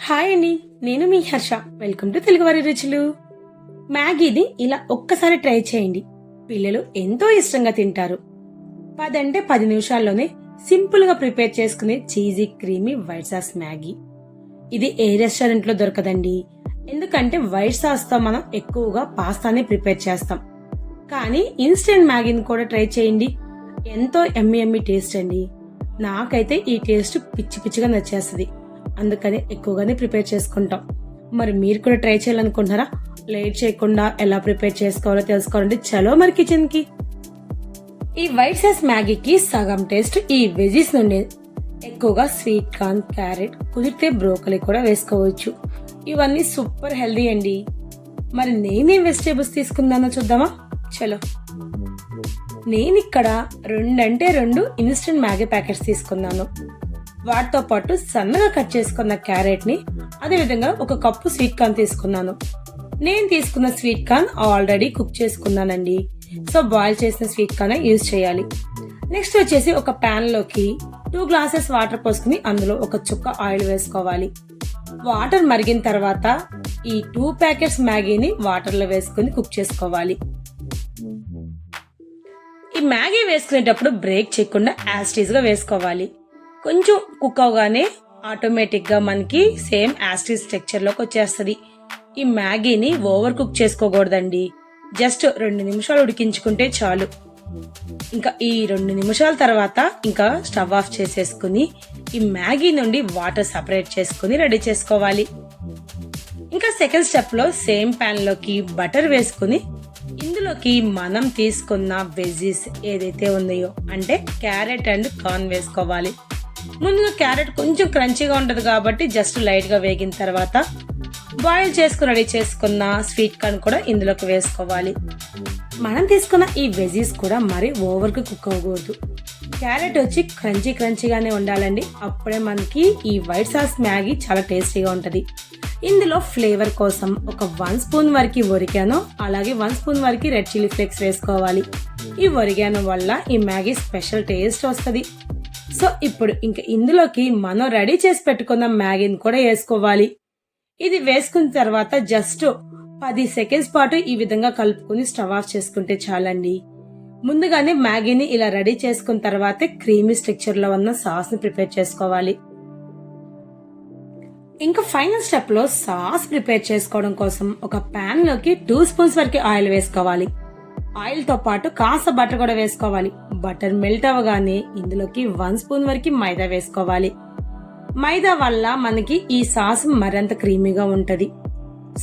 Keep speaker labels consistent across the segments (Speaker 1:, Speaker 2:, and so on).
Speaker 1: Hi అండి, నేను మీ Harsha. Welcome to తెలుగువారి రుచులు. మ్యాగీని ఇలా ఒక్కసారి ట్రై చేయండి. పిల్లలు ఎంతో ఇష్టంగా తింటారు. 10 అంటే 10 నిమిషాల్లోనే సింపుల్ గా ప్రిపేర్ చేసుకునే cheesy creamy white sauce Maggi. ఇది ఏ రెస్టారెంట్ లో దొరకదండి. ఎందుకంటే వైట్ సాస్ తో మనం ఎక్కువగా పాస్తానే ప్రిపేర్ చేస్తాం. కానీ ఇన్స్టెంట్ మ్యాగీని కూడా ట్రై చేయండి. ఎంతో ఎమ్మి టేస్ట్ అండి. నాకైతే ఈ టేస్ట్ పిచ్చి పిచ్చిగా నచ్చేస్తుంది. అందుకని ఎక్కువగానే ప్రిపేర్ చేసుకుంటాం. మరి మీరు కూడా ట్రై చేయాలనుకుంటున్నారా? లేట్ చేయకుండా ఎలా ప్రిపేర్ చేసుకోవాలో తెలుసుకోవాలంటే చలో మరి కిచెన్ కి. ఈ వైట్ సాస్ మ్యాగీకి సగం టేస్ట్ ఈ వెజీస్ నుండి. ఎక్కువగా స్వీట్ కార్న్, క్యారెట్, కుదిరితే బ్రోకలీ కూడా వేసుకోవచ్చు. ఇవన్నీ సూపర్ హెల్దీ అండి. మరి నేనేం వెజిటేబుల్స్ తీసుకుందానో చూద్దామా? చలో. నేనిక్కడ 2 ఇన్స్టెంట్ మ్యాగీ ప్యాకెట్స్ తీసుకున్నాను. వాటితో పాటు సన్నగా కట్ చేసుకున్న క్యారెట్ ని, అదే విధంగా 1 కప్పు స్వీట్ కార్న్ తీసుకున్నాను. నేను తీసుకున్న స్వీట్ కార్న్ ఆల్రెడీ కుక్ చేసుకున్నానండి. సో బాయిల్ చేసిన స్వీట్ కార్న్ యూజ్ చేయాలి. నెక్స్ట్ వచ్చేసి ఒక పాన్ లోకి 2 గ్లాసెస్ వాటర్ పోసుకుని అందులో 1 చుక్క ఆయిల్ వేసుకోవాలి. వాటర్ మరిగిన తర్వాత ఈ 2 ప్యాకెట్స్ మ్యాగీని వాటర్ లో వేసుకుని కుక్ చేసుకోవాలి. ఈ మ్యాగీ వేసుకునేటప్పుడు బ్రేక్ చేయకుండా యాస్టీజ్ గా వేసుకోవాలి. కొంచెం కుక్ అవగానే ఆటోమేటిక్ గా మనకి సేమ్ యాస్టీజ్ స్ట్రక్చర్ లోకి వచ్చేస్తుంది. ఈ మ్యాగీని ఓవర్ కుక్ చేసుకోకూడదండి. జస్ట్ 2 నిమిషాలు ఉడికించుకుంటే చాలు. ఇంకా ఈ 2 నిమిషాల తర్వాత ఇంకా స్టవ్ ఆఫ్ చేసేసుకుని ఈ మ్యాగీ నుండి వాటర్ సపరేట్ చేసుకుని రెడీ చేసుకోవాలి. ఇంకా సెకండ్ స్టెప్ లో సేమ్ పాన్ లోకి బటర్ వేసుకుని ఇందులోకి మనం తీసుకున్న వెజీస్ ఏదైతే ఉన్నాయో అంటే క్యారెట్ అండ్ కార్న్ వేసుకోవాలి. ముందుగా క్యారెట్ కొంచెం క్రంచీగా ఉంటది కాబట్టి జస్ట్ లైట్ గా వేగిన తర్వాత బాయిల్ చేసుకుని రెడీ చేసుకున్న స్వీట్ కార్న్ కూడా ఇందులోకి వేసుకోవాలి. మనం తీసుకున్న ఈ వెజీస్ కూడా మరి ఓవర్ గా కుక్ అవ్వకూడదు. క్యారెట్ వచ్చి క్రంచీగానే ఉండాలండి. అప్పుడే మనకి ఈ వైట్ సాస్ మ్యాగీ చాలా టేస్టీగా ఉంటది. ఇందులో ఫ్లేవర్ కోసం ఒక 1 స్పూన్ వరకు ఒరిగానో, అలాగే 1 స్పూన్ వరకు రెడ్ చిల్లీ ఫ్లేక్స్ వేసుకోవాలి. ఈ ఒరిగానో వల్ల ఈ మ్యాగీ స్పెషల్ టేస్ట్ వస్తుంది. సో ఇప్పుడు ఇంకా ఇందులోకి మనం రెడీ చేసి పెట్టుకున్న మ్యాగీని కూడా వేసుకోవాలి. ఇది వేసుకున్న తర్వాత జస్ట్ 10 సెకండ్స్ పాటు ఈ విధంగా కలుపుకుని స్టవ్ ఆఫ్ చేసుకుంటే చాలండి. ముందుగానే మ్యాగీని ఇలా రెడీ చేసుకున్న తర్వాతే క్రీమీ స్ట్రక్చర్ లో ఉన్న సాస్ ని ప్రిపేర్ చేసుకోవాలి. ఇంకా ఫైనల్ స్టెప్ లో సాస్ ప్రిపేర్ చేసుకోవడం కోసం ఒక పాన్ లోకి 2 స్పూన్స్ వరకు ఆయిల్ వేసుకోవాలి. ఆయిల్ తో పాటు కాస్త బటర్ కూడా వేసుకోవాలి. బటర్ మెల్ట్ అవ్వగానే ఇందులోకి 1 స్పూన్ వరకు మైదా వేసుకోవాలి. మైదా వల్ల మనకి ఈ సాస్ మరింత క్రీమీగా ఉంటది.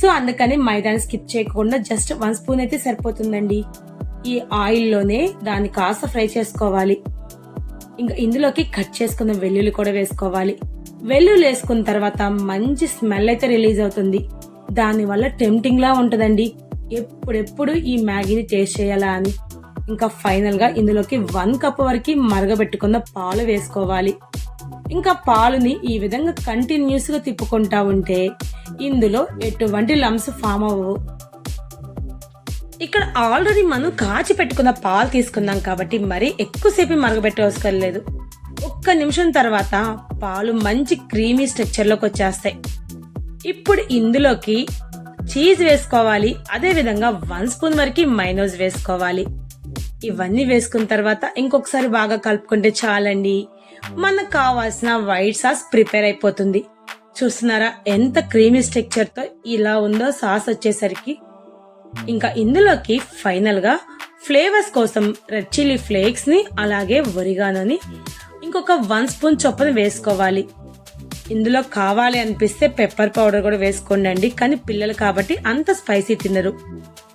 Speaker 1: సో అందుకని మైదాని స్కిప్ చేయకుండా జస్ట్ 1 స్పూన్ అయితే సరిపోతుందండి. ఈ ఆయిల్ లోనే దాన్ని కాస్త ఫ్రై చేసుకోవాలి. ఇంకా ఇందులోకి కట్ చేసుకున్న వెల్లుల్లి కూడా వేసుకోవాలి. వెల్లుల్లి వేసుకున్న తర్వాత మంచి స్మెల్ అయితే రిలీజ్ అవుతుంది. దాని వల్ల టెంప్టింగ్ లా ఉంటదండి. ఎప్పుడెప్పుడు ఈ మ్యాగీని టేస్ట్ చేయాలా అని. ఇంకా ఫైనల్ గా ఇందులోకి 1 కప్ వరకు మరగబెట్టుకున్న పాలు వేసుకోవాలి. ఇంకా పాలుని ఈ విధంగా కంటిన్యూస్ గా తిప్పుకుంటా ఉంటే ఇందులో ఎటువంటి లంప్స్ ఫామ్ అవ్వవు. ఇక్కడ ఆల్రెడీ మనం కాచి పెట్టుకున్న పాలు తీసుకున్నాం కాబట్టి మరి ఎక్కువసేపు మరగబెట్టవసరం. 1 నిమిషం తర్వాత పాలు మంచి క్రీమీ స్ట్రక్చర్ లోకి వచ్చేస్తాయి. ఇప్పుడు ఇందులోకి చీజ్ వేసుకోవాలి. అదే విధంగా 1 స్పూన్ వరకు మైనోస్ వేసుకోవాలి. ఇవన్నీ వేసుకున్న తర్వాత ఇంకొకసారి బాగా కలుపుకుంటే చాలండి. మనకు కావాల్సిన వైట్ సాస్ ప్రిపేర్ అయిపోతుంది. చూస్తున్నారా ఎంత క్రీమీ స్ట్రక్చర్ తో ఇలా ఉందో సాస్ వచ్చేసరికి. ఇంకా ఇందులోకి ఫైనల్ గా ఫ్లేవర్స్ కోసం రెడ్ చిల్లీ ఫ్లేక్స్ ని, అలాగే ఒరిగానోని ఇంకొక 1 స్పూన్ చొప్పున వేసుకోవాలి. ఇందులో కావాలి అనిపిస్తే పెప్పర్ పౌడర్ కూడా వేసుకోండి. కానీ పిల్లలు కాబట్టి అంత స్పైసీ తినరు.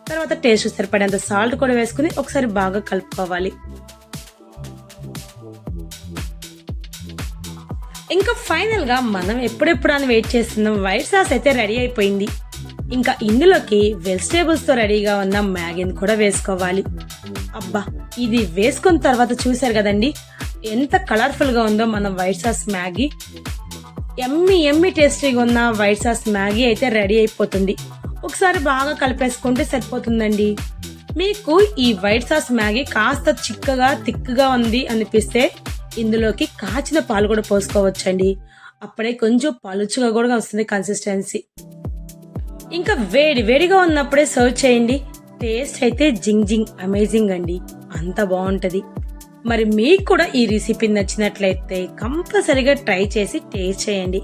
Speaker 1: తర్వాత టేస్ట్ సరిపడేంత సాల్ట్ కూడా వేసుకుని ఒకసారి బాగా కలుపుకోవాలి. ఇంకా ఫైనల్ గా మనం ఎప్పుడెప్పుడు అని వెయిట్ చేస్తున్న వైట్ సాస్ అయితే రెడీ అయిపోయింది. ఇంకా ఇందులోకి వెజిటేబుల్స్ తో రెడీగా ఉన్న మ్యాగీని కూడా వేసుకోవాలి. అబ్బా, ఇది వేసుకున్న తర్వాత చూసారు కదండి ఎంత కలర్ఫుల్ గా ఉందో మన వైట్ సాస్ మ్యాగీ. ఎమ్మి టేస్టీగా ఉన్న వైట్ సాస్ మ్యాగీ అయితే రెడీ అయిపోతుంది. ఒకసారి బాగా కలిపేసుకుంటే సరిపోతుందండి. మీకు ఈ వైట్ సాస్ మ్యాగీ కాస్త చిక్కగా తిక్కుగా ఉంది అనిపిస్తే ఇందులోకి కాచిన పాలు కూడా పోసుకోవచ్చండి. అప్పుడే కొంచెం పలుచుగా కూడా వస్తుంది కన్సిస్టెన్సీ. ఇంకా వేడి వేడిగా ఉన్నప్పుడే సర్వ్ చేయండి. టేస్ట్ అయితే జింగ్ అమేజింగ్ అండి, అంత బాగుంటుంది. మరి మీకు కూడా ఈ రెసిపీ నచ్చినట్లయితే కంపల్సరీగా ట్రై చేసి టేస్ట్ చేయండి.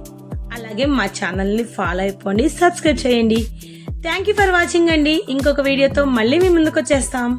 Speaker 1: అలాగే మా ఛానల్ని ఫాలో అయిపోండి, సబ్స్క్రైబ్ చేయండి. థ్యాంక్ యూ ఫర్ వాచింగ్ అండి. ఇంకొక వీడియోతో మళ్ళీ మీ ముందుకు వచ్చేస్తాం.